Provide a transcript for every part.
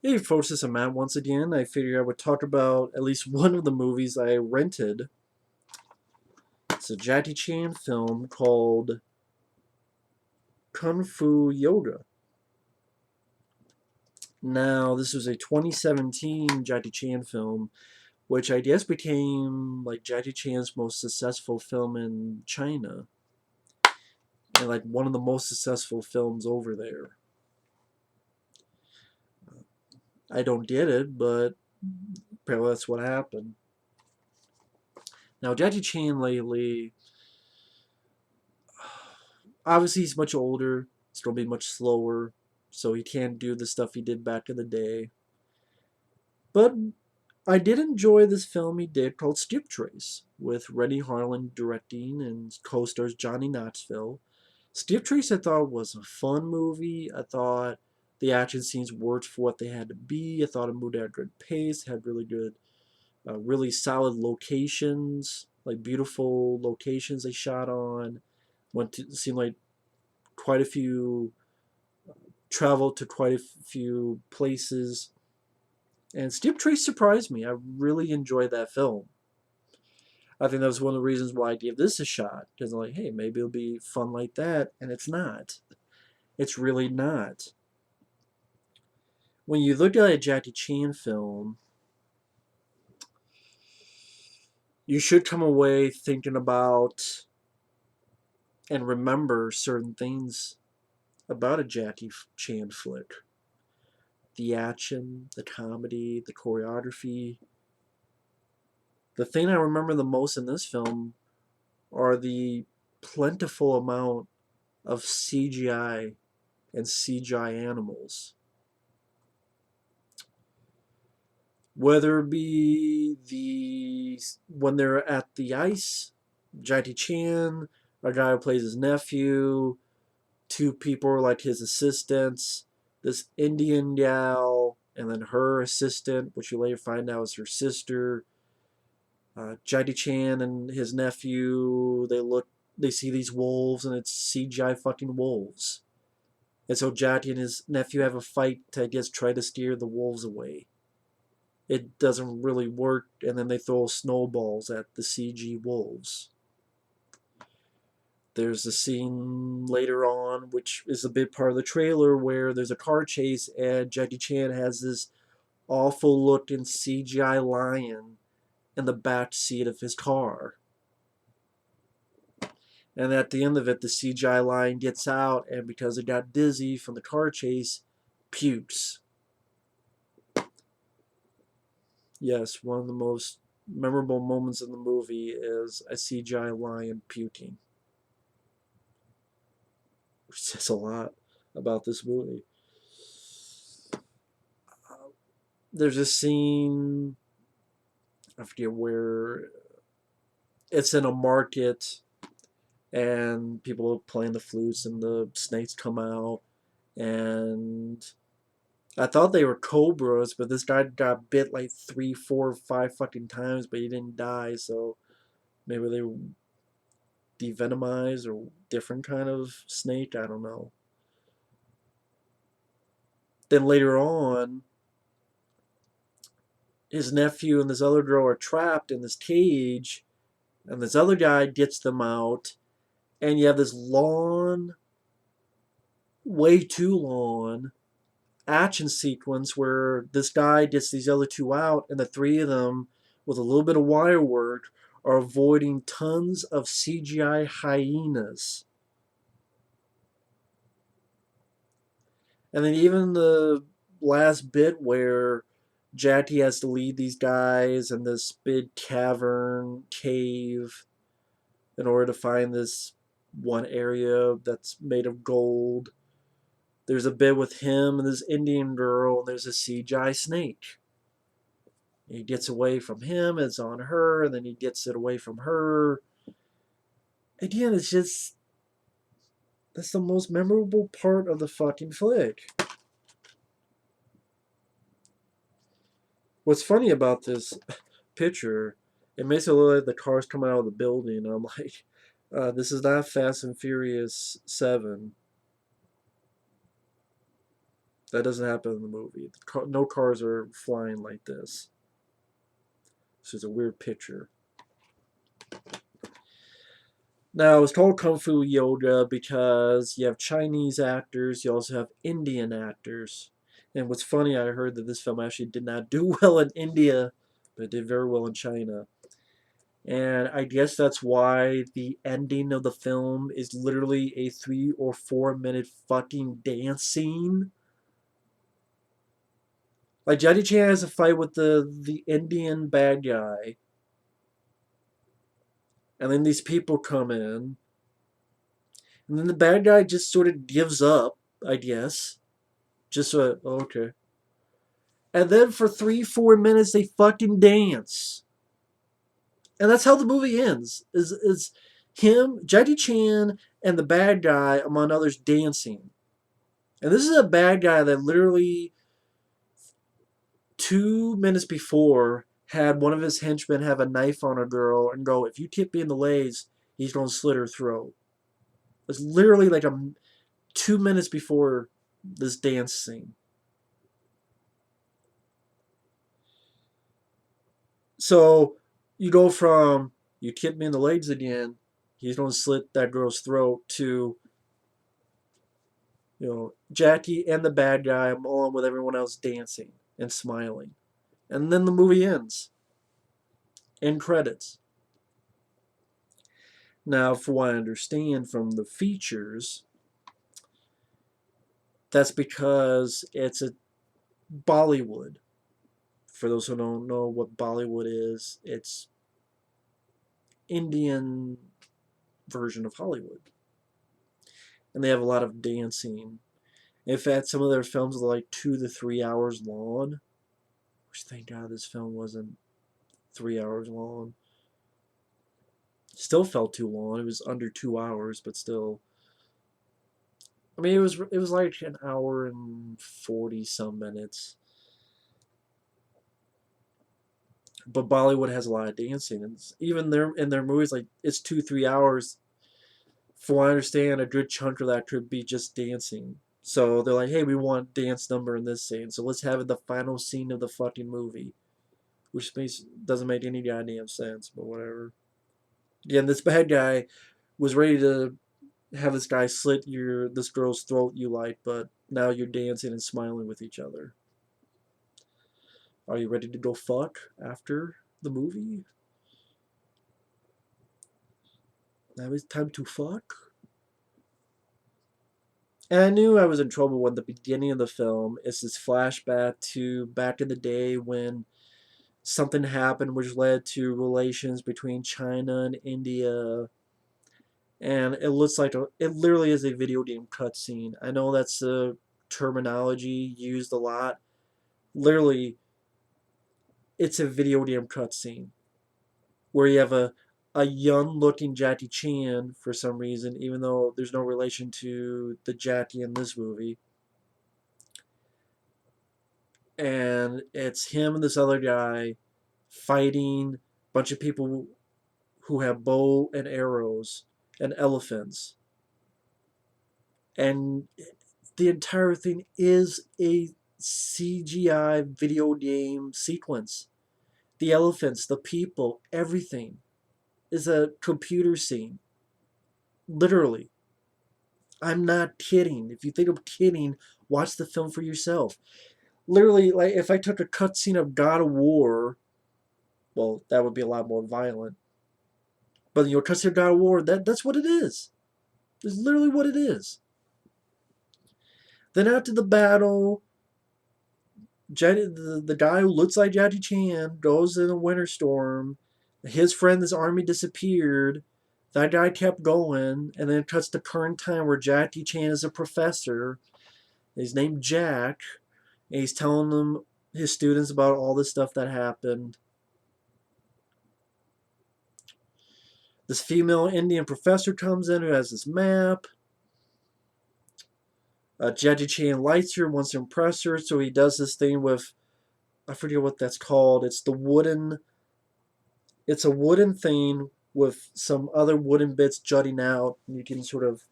Hey folks, this is Matt once again. I figured I would talk about at least one of the movies I rented. It's a Jackie Chan film called Kung Fu Yoga. Now, this was a 2017 Jackie Chan film, which I guess became like Jackie Chan's most successful film in China, and like one of the most successful films over there. I don't get it, but apparently that's what happened. Now, Jackie Chan lately, obviously he's much older. It's gonna be much slower, so he can't do the stuff he did back in the day. But I did enjoy this film he did called Skip Trace with Rennie Harlan directing and co-stars Johnny Knoxville. Skip Trace I thought was a fun movie. I thought the action scenes worked for what they had to be. I thought it moved at a good pace. Had really good, really solid locations, like beautiful locations they shot on. Went to seemed like quite a few traveled to quite a few places. And Skip Trace surprised me. I really enjoyed that film. I think that was one of the reasons why I gave this a shot. Because I'm like, hey, maybe it'll be fun like that. And it's not. It's really not. When you look at a Jackie Chan film, you should come away thinking about and remember certain things about a Jackie Chan flick. The action, the comedy, the choreography. The thing I remember the most in this film are the plentiful amount of CGI and CGI animals. Whether it be the when they're at the ice, Jackie Chan, a guy who plays his nephew, two people like his assistants, this Indian gal, and then her assistant, which you later find out is her sister. Jackie Chan and his nephew, they see these wolves, and it's CGI fucking wolves. And so Jackie and his nephew have a fight to, I guess, try to steer the wolves away. It doesn't really work, and then they throw snowballs at the CG wolves. There's a scene later on, which is a big part of the trailer, where there's a car chase, and Jackie Chan has this awful looking CGI lion in the back seat of his car. And at the end of it, the CGI lion gets out, and because it got dizzy from the car chase, pukes. Yes, one of the most memorable moments in the movie is a CGI lion puking, which says a lot about this movie. There's a scene, I forget where, it's in a market, and people are playing the flutes, and the snakes come out, and I thought they were cobras, but this guy got bit like 3, 4, 5 fucking times, but he didn't die, so maybe they were devenomized or different kind of snake, I don't know. Then later on, his nephew and this other girl are trapped in this cage, and this other guy gets them out, and you have this long, way too long action sequence where this guy gets these other two out, and the three of them, with a little bit of wire work, are avoiding tons of CGI hyenas. And then even the last bit where Jackie has to lead these guys in this big cavern cave in order to find this one area that's made of gold. There's a bit with him and this Indian girl, and there's a CGI snake. He gets away from him, it's on her, and then he gets it away from her. Again, it's just, that's the most memorable part of the fucking flick. What's funny about this picture, it makes it look like the car's coming out of the building. I'm like, this is not Fast and Furious 7. That doesn't happen in the movie. No cars are flying like this. This is a weird picture. Now, it's called Kung Fu Yoga because you have Chinese actors, you also have Indian actors. And what's funny, I heard that this film actually did not do well in India, but it did very well in China. And I guess that's why the ending of the film is literally a 3 or 4 minute fucking dance scene. Like Jackie Chan has a fight with the Indian bad guy, and then these people come in, and then the bad guy just sort of gives up, I guess. Just so, okay. And then for 3, 4 minutes they fucking dance. And that's how the movie ends. Is him, Jackie Chan, and the bad guy, among others, dancing. And this is a bad guy that literally 2 minutes before had one of his henchmen have a knife on a girl and go, if you tip me in the legs, he's gonna slit her throat. It's literally like 2 minutes before this dance scene. So you go from you tip me in the legs again, he's gonna slit that girl's throat, to Jackie and the bad guy along with everyone else dancing and smiling. And then the movie ends. End credits. Now, from what I understand from the features, that's because it's a Bollywood. For those who don't know what Bollywood is, it's Indian version of Hollywood. And they have a lot of dancing. In fact, some of their films are like 2 to 3 hours long. Which, thank God this film wasn't 3 hours long. Still felt too long. It was under 2 hours, but still. I mean, it was like an hour and 40 some minutes. But Bollywood has a lot of dancing, and even in their movies, like it's 2 3 hours. From what I understand, a good chunk of that could be just dancing. So they're like, hey, we want dance number in this scene, so let's have it the final scene of the fucking movie, which doesn't make any goddamn sense, but whatever. Again, this bad guy was ready to have this guy slit this girl's throat you like, but now you're dancing and smiling with each other. Are you ready to go fuck after the movie? Now it's time to fuck. And I knew I was in trouble when the beginning of the film is this flashback to back in the day when something happened which led to relations between China and India. And it looks like it literally is a video game cutscene. I know that's a terminology used a lot. Literally, it's a video game cutscene where you have a young looking Jackie Chan for some reason, even though there's no relation to the Jackie in this movie. And it's him and this other guy fighting a bunch of people who have bow and arrows and elephants. And the entire thing is a CGI video game sequence. The elephants, the people, everything is a computer scene. Literally. I'm not kidding. If you think I'm kidding, watch the film for yourself. Literally, like if I took a cutscene of God of War, well, that would be a lot more violent. But cutscene of God of War, that's what it is. It's literally what it is. Then after the battle, the guy who looks like Jackie Chan goes in a winter storm. His friend, his army disappeared. That guy kept going, and then it cuts to current time where Jackie Chan is a professor. He's named Jack, and he's telling them his students about all the stuff that happened. This female Indian professor comes in who has this map. Jackie Chan likes her, wants to impress her, so he does this thing with, I forget what that's called. It's a wooden thing with some other wooden bits jutting out, and you can sort of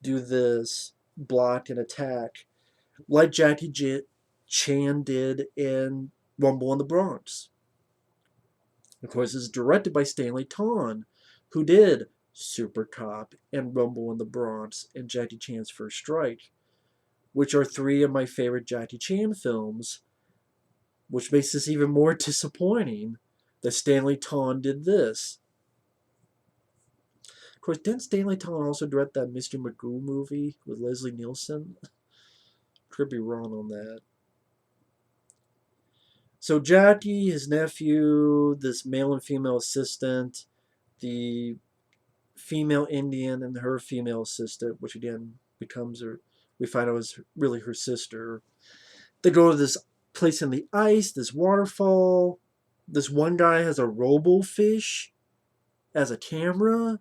do this block and attack. like Chan did in Rumble in the Bronx. Of course, it's directed by Stanley Tong, who did Super Cop and Rumble in the Bronx and Jackie Chan's First Strike, which are three of my favorite Jackie Chan films, which makes this even more disappointing that Stanley Tong did this. Of course, didn't Stanley Tong also direct that Mr. Magoo movie with Leslie Nielsen? Could be wrong on that. So Jackie, his nephew, this male and female assistant, the female Indian and her female assistant, which again becomes her, we find out was really her sister. They go to this place in the ice, this waterfall. This one guy has a robo-fish as a camera.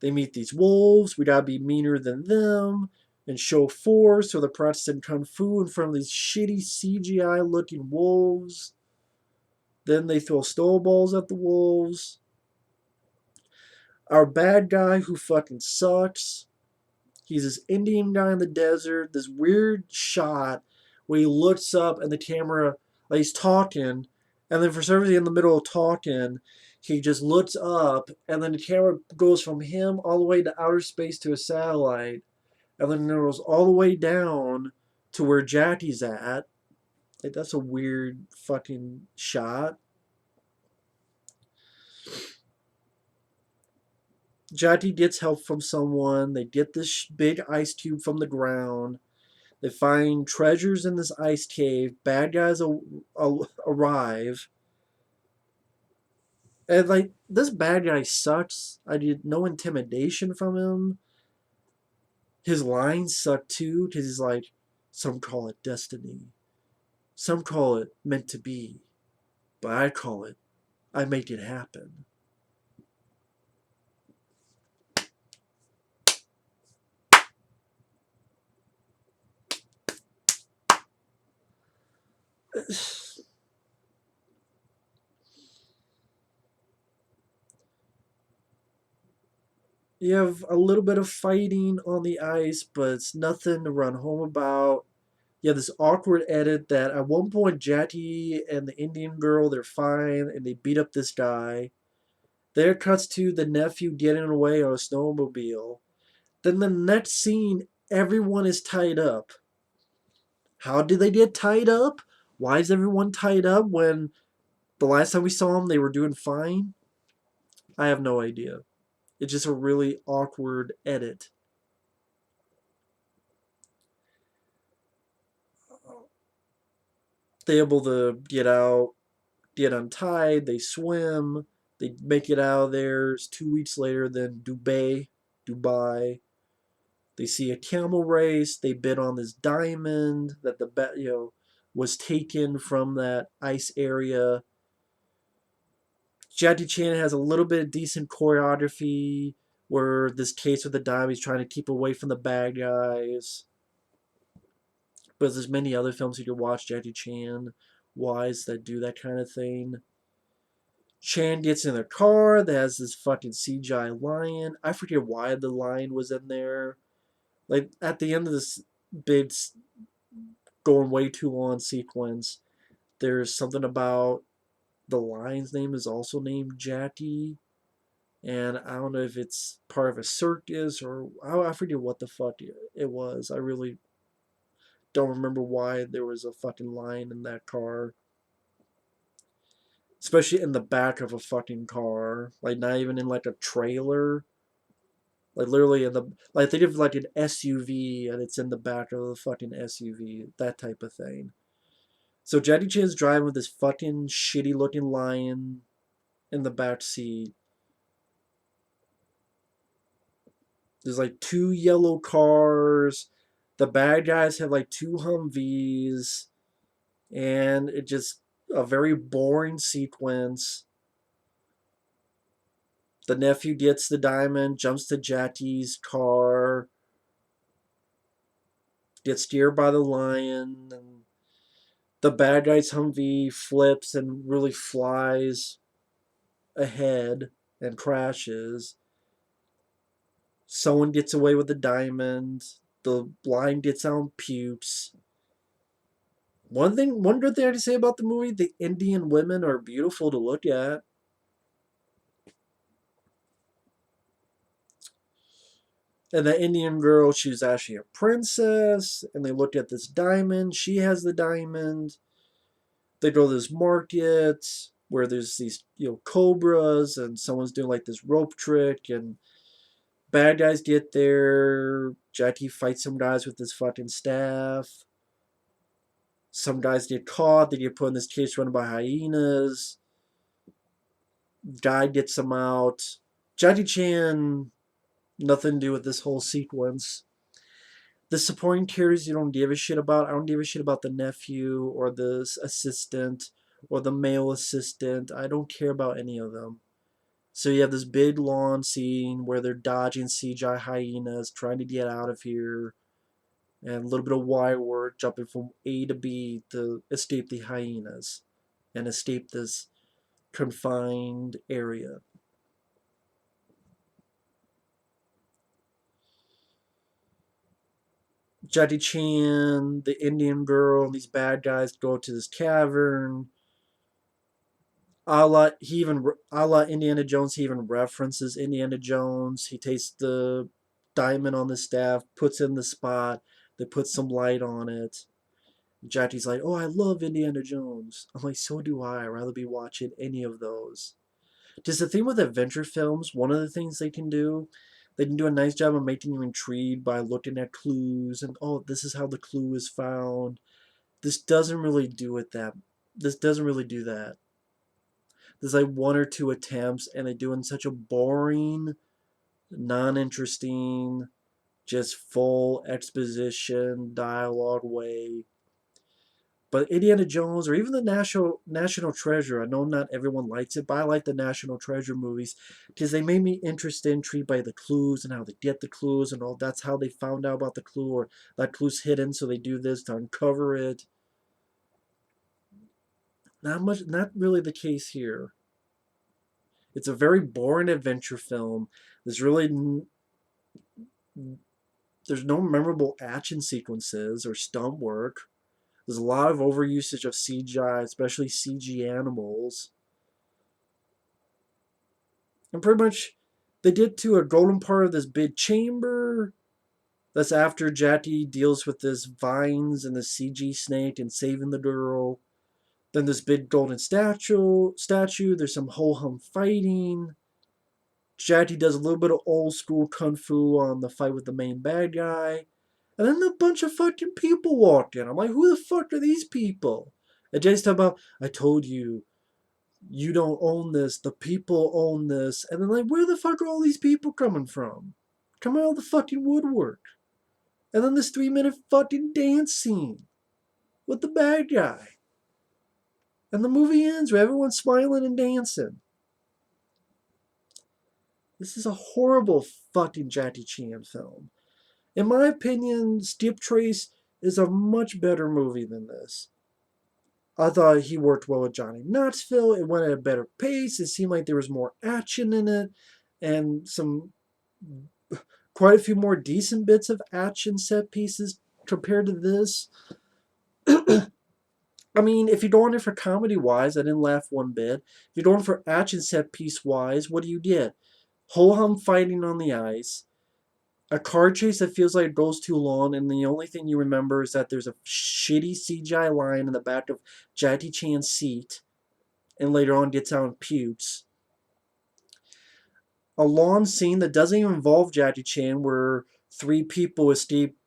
They meet these wolves. We gotta be meaner than them and show force. So the practicing kung fu in front of these shitty CGI looking wolves. Then they throw snowballs at the wolves. Our bad guy who fucking sucks. He's this Indian guy in the desert. This weird shot where he looks up and the camera, like he's talking, and then for some reason in the middle of talking, he just looks up, and then the camera goes from him all the way to outer space to a satellite, and then it goes all the way down to where Jackie's at. Like, that's a weird fucking shot. Jackie gets help from someone. They get this big ice cube from the ground. They find treasures in this ice cave. Bad guys arrive. And, like, this bad guy sucks. I did no intimidation from him. His lines suck too, because he's like, some call it destiny. Some call it meant to be. But I call it, I make it happen. You have a little bit of fighting on the ice, but it's nothing to run home about. You have this awkward edit that at one point Jackie and the Indian girl, they're fine and they beat up this guy. There cuts to the nephew getting away on a snowmobile. Then the next scene, everyone is tied up. How did they get tied up? Why is everyone tied up when the last time we saw them they were doing fine? I have no idea. It's just a really awkward edit. They're able to get out, get untied, they swim, they make it out of there. It's 2 weeks later, then Dubai. They see a camel race. They bid on this diamond that was taken from that ice area. Jackie Chan has a little bit of decent choreography where this case with the diamond he's trying to keep away from the bad guys. But there's many other films you could watch Jackie Chan wise that do that kind of thing. Chan gets in a car that has this fucking CGI lion. I forget why the lion was in there. Like at the end of this big going way too long sequence, there's something about the lion's name is also named Jackie. And I don't know if it's part of a circus or I forget what the fuck it was. I really don't remember why there was a fucking lion in that car. Especially in the back of a fucking car. Like not even in like a trailer. Like literally in the like they have like an SUV and it's in the back of the fucking SUV. That type of thing. So Jackie Chan's driving with this fucking shitty looking lion in the back seat. There's like two yellow cars. The bad guys have like two Humvees. And it just a very boring sequence. The nephew gets the diamond, jumps to Jackie's car, gets steered by the lion, and the bad guy's Humvee flips and really flies ahead and crashes. Someone gets away with the diamond. The blind gets out pukes. One good thing I have to say about the movie: the Indian women are beautiful to look at. And the Indian girl, she was actually a princess. And they looked at this diamond. She has the diamond. They go to this market where there's these, cobras, and someone's doing like this rope trick, and bad guys get there. Jackie fights some guys with this fucking staff. Some guys get caught. They get put in this cage run by hyenas. Guy gets them out. Jackie Chan, nothing to do with this whole sequence. The supporting characters you don't give a shit about. I don't give a shit about the nephew or the assistant or the male assistant. I don't care about any of them. So you have this big lawn scene where they're dodging CGI hyenas, trying to get out of here, and a little bit of wire work, jumping from A to B to escape the hyenas and escape this confined area. Jackie Chan, the Indian girl, and these bad guys go to this cavern. A la Indiana Jones, he even references Indiana Jones. He takes the diamond on the staff, puts it in the spot. They put some light on it. Jackie's like, "Oh, I love Indiana Jones." I'm like, "So do I. I'd rather be watching any of those." Just the thing with adventure films, one of the things they can do a nice job of making you intrigued by looking at clues and, oh, this is how the clue is found. This doesn't really do it that. This doesn't really do that. There's like one or two attempts, and they do it in such a boring, non-interesting, just full exposition dialogue way. But Indiana Jones, or even the National Treasure, I know not everyone likes it, but I like the National Treasure movies because they made me interested, intrigued by the clues and how they get the clues and all. That's how they found out about the clue, or that clue's hidden, so they do this to uncover it. Not really the case here. It's a very boring adventure film. There's really there's no memorable action sequences or stunt work. There's a lot of overusage of CGI, especially CG animals. And pretty much they get to a golden part of this big chamber. That's after Jackie deals with this vines and the CG snake and saving the girl. Then this big golden statue. There's some ho hum fighting. Jackie does a little bit of old school kung fu on the fight with the main bad guy. And then a bunch of fucking people walk in. I'm like, who the fuck are these people? And Jay's talking about, I told you, you don't own this. The people own this. And then like, where the fuck are all these people coming from? Come out of the fucking woodwork. And then this 3-minute fucking dance scene with the bad guy. And the movie ends with everyone smiling and dancing. This is a horrible fucking Jackie Chan film. In my opinion, Skip Trace is a much better movie than this. I thought he worked well with Johnny Knoxville. It went at a better pace. It seemed like there was more action in it, and quite a few more decent bits of action set pieces compared to this. I mean, if you're going in for comedy wise, I didn't laugh one bit. If you're going for action set piece wise, what do you get? Ho hum fighting on the ice, a car chase that feels like it goes too long, and the only thing you remember is that there's a shitty CGI line in the back of Jackie Chan's seat, and later on gets out and pukes. A long scene that doesn't even involve Jackie Chan, where 3 people escape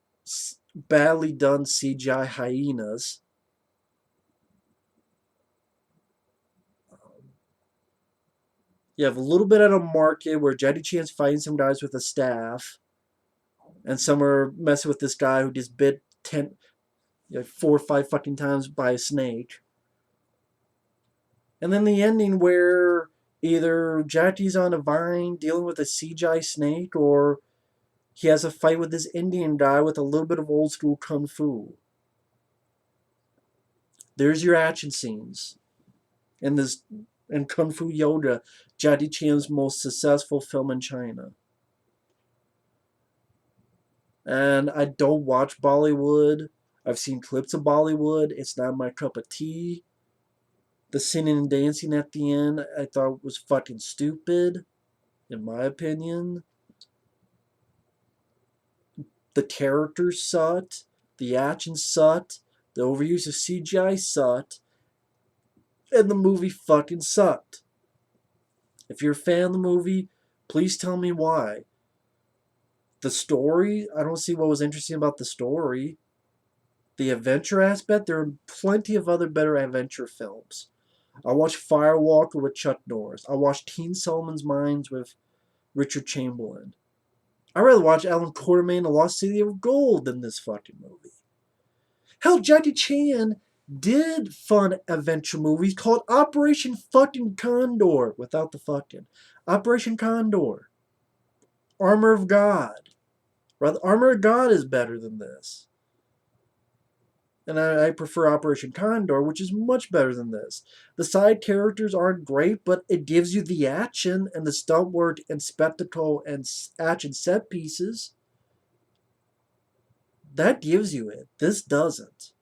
badly done CGI hyenas. You have a little bit at a market where Jackie Chan's fighting some guys with a staff, and some are messing with this guy who just bit 4 or 5 fucking times by a snake. And then the ending where either Jackie's on a vine dealing with a CGI snake, or he has a fight with this Indian guy with a little bit of old school kung fu. There's your action scenes. In Kung Fu Yoga, Jackie Chan's most successful film in China. And I don't watch Bollywood. I've seen clips of Bollywood. It's not my cup of tea. The singing and dancing at the end, I thought was fucking stupid, in my opinion. The characters sucked. The action sucked. The overuse of CGI sucked. And the movie fucking sucked. If you're a fan of the movie, please tell me why. The story, I don't see what was interesting about the story. The adventure aspect, there are plenty of other better adventure films. I watched Firewalker with Chuck Norris. I watched Teen Solomon's Mines with Richard Chamberlain. I'd rather watch Alan Quartermain, The Lost City of Gold than this fucking movie. Hell, Jackie Chan did fun adventure movies called Operation fucking Condor without the fucking. Operation Condor. Armor of God. Rather, Armor of God is better than this. And I prefer Operation Condor, which is much better than this. The side characters aren't great, but it gives you the action and the stunt work and spectacle and action set pieces. That gives you it. This doesn't.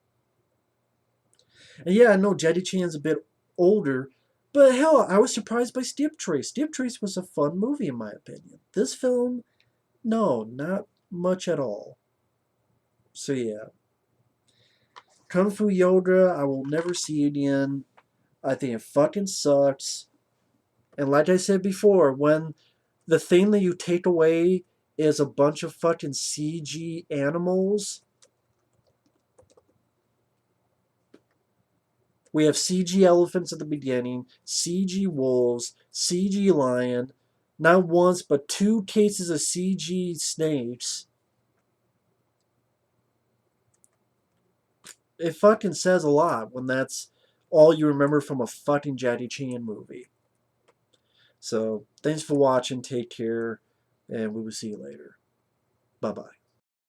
And yeah, I know Jackie Chan's a bit older, but hell, I was surprised by Skip Trace. Skip Trace was a fun movie, in my opinion. This film, no, not much at all. So yeah. Kung Fu Yoga, I will never see again. I think it fucking sucks. And like I said before, when the thing that you take away is a bunch of fucking CG animals, we have CG elephants at the beginning, CG wolves, CG lion, not once but two cases of CG snakes. It fucking says a lot when that's all you remember from a fucking Jackie Chan movie. So, thanks for watching. Take care, and we will see you later. Bye bye.